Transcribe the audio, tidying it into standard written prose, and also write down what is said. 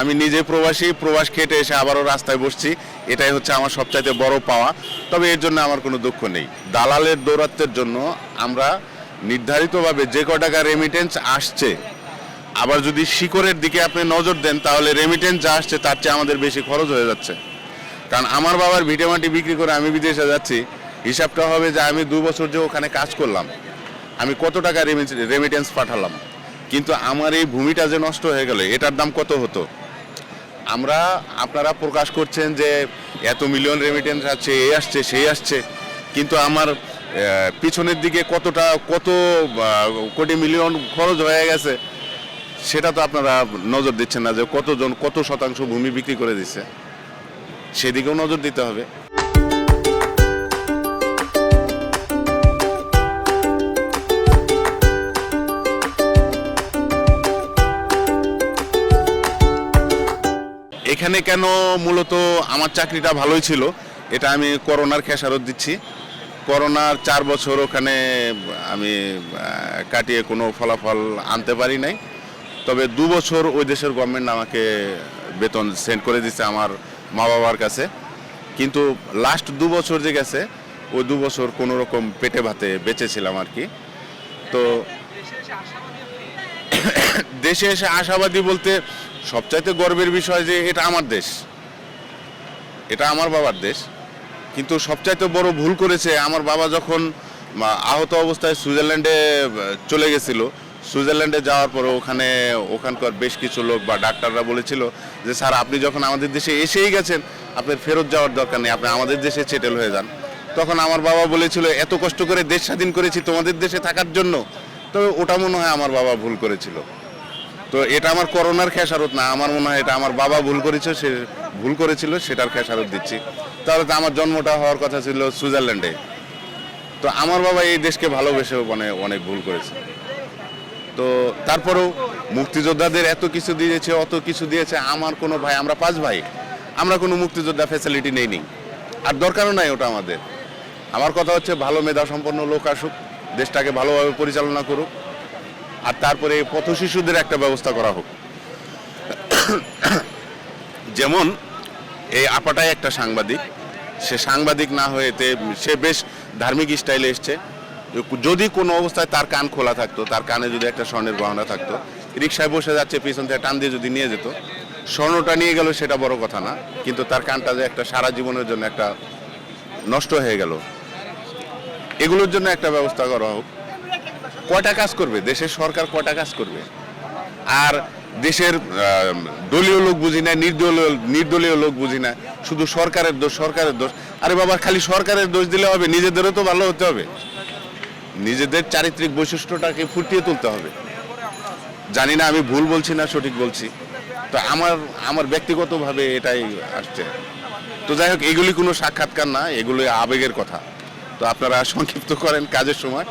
আমি নিজে প্রবাসী, প্রবাস খেটে এসে আবারও রাস্তায় বসছি, এটাই হচ্ছে আমার সবচাইতে বড় পাওয়া। তবে এর জন্য আমার কোনো দুঃখ নেই। দালালের দৌরাত্মের জন্য আমরা নির্ধারিতভাবে যে ক টাকা রেমিটেন্স আসছে, আবার যদি শিকড়ের দিকে আপনি নজর দেন তাহলে রেমিটেন্স যা আসছে তার চেয়ে আমাদের বেশি খরচ হয়ে যাচ্ছে। কারণ আমার বাবার ভিটেমাটি বিক্রি করে আমি বিদেশে যাচ্ছি, হিসাবটা হবে যে আমি 2 বছর যে ওখানে কাজ করলাম, আমি কত টাকা রেমিটেন্স পাঠালাম, কিন্তু আমার এই ভূমিটা যে নষ্ট হয়ে গেল এটার দাম কত হতো। আপনারা প্রকাশ করছেন যে এত মিলিয়ন রেমিটেন্স আছে, এই আসছে সেই আসছে, কিন্তু আমার পিছনের দিকে কত কোটি মিলিয়ন খরচ হয়ে গেছে সেটা তো আপনারা নজর দিচ্ছেন না, যে কতজন কত শতাংশ ভূমি বিক্রি করে দিচ্ছে, সেদিকেও নজর দিতে হবে। এখানে কেন মূলত আমার চাকরিটা ভালোই ছিল, এটা আমি করোনার খেসারত দিচ্ছি। করোনার 4 বছর ওখানে আমি কাটিয়ে কোনো ফলাফল আনতে পারি নাই। তবে 2 বছর ওই দেশের গভর্নমেন্ট আমাকে বেতন সেন্ড করে দিচ্ছে আমার মা বাবার কাছে। কিন্তু লাস্ট 2 বছর যে গেছে, ওই 2 বছর কোনো রকম পেটে ভাতে বেঁচেছিলাম আর কি। তো দেশে এসে আশাবাদী বলতে সবচাইতে গর্বের বিষয় যে এটা আমার দেশ, এটা আমার বাবার দেশ। কিন্তু সবচাইতে বড় ভুল করেছে আমার বাবা যখন আহত অবস্থায় সুইজারল্যান্ডে চলে গেছিল। সুইজারল্যান্ডে যাওয়ার পরে ওখানকার বেশ কিছু লোক বা ডাক্তাররা বলেছিল যে স্যার, আপনি যখন আমাদের দেশে এসেই গেছেন, আপনার ফেরত যাওয়ার দরকার নেই, আপনি আমাদের দেশে সেটেল হয়ে যান। তখন আমার বাবা বলেছিল, এত কষ্ট করে দেশ স্বাধীন করেছি তোমাদের দেশে থাকার জন্য। তবে ওটা মনে হয় আমার বাবা ভুল করেছিল। তো এটা আমার করোনার খেসারত না, আমার মনে হয় এটা আমার বাবা ভুল করেছিল, সেটার খেসারত দিচ্ছি। তাহলে তো আমার জন্মটা হওয়ার কথা ছিল সুইজারল্যান্ডে। তো আমার বাবা এই দেশকে ভালোবেসে অনেক ভুল করেছে। তো তারপরেও মুক্তিযোদ্ধাদের এত কিছু দিয়েছে, অত কিছু দিয়েছে, আমার কোনো ভাই, আমরা 5 ভাই, আমরা কোনো মুক্তিযোদ্ধা ফ্যাসিলিটি নেইনি, আর দরকারও নাই ওটা আমাদের। আমার কথা হচ্ছে ভালো মেধা সম্পন্ন লোক আসুক, দেশটাকে ভালোভাবে পরিচালনা করুক, আর তারপরে পথ শিশুদের একটা ব্যবস্থা করা হোক। যেমন এই আপাটাই একটা সাংবাদিক, সে সাংবাদিক না হয়েতে সে বেশ ধার্মিক স্টাইলে এসছে। যদি কোনো অবস্থায় তার কান খোলা থাকতো, তার কানে যদি একটা স্বর্ণের গহনা থাকতো, রিক্সায় বসে যাচ্ছে, পিছন থেকে টান দিয়ে যদি নিয়ে যেত, স্বর্ণটা নিয়ে গেল সেটা বড় কথা না, কিন্তু তার কানটা যে একটা সারা জীবনের জন্য একটা নষ্ট হয়ে গেল, এগুলোর জন্য একটা ব্যবস্থা করা হোক। কয়টা কাজ করবে দেশের সরকার, কয়টা কাজ করবে? আর দেশের দলীয় লোক বুঝি না, নির্দলীয় লোক বুঝি না, শুধু সরকারের দোষ। আরে বাবা, খালি সরকারের দোষ দিলে হবে? নিজেদেরও তো ভালো হতে হবে, নিজেদের চারিত্রিক বৈশিষ্ট্যটাকে ফুটিয়ে তুলতে হবে। জানি না আমি ভুল বলছি না সঠিক বলছি, তো আমার ব্যক্তিগতভাবে এটাই আসছে। তো যাই হোক, এগুলি কোনো সাক্ষাৎকার না, এগুলি আবেগের কথা। তো আপনারা সংক্ষিপ্ত করেন কাজের সময়।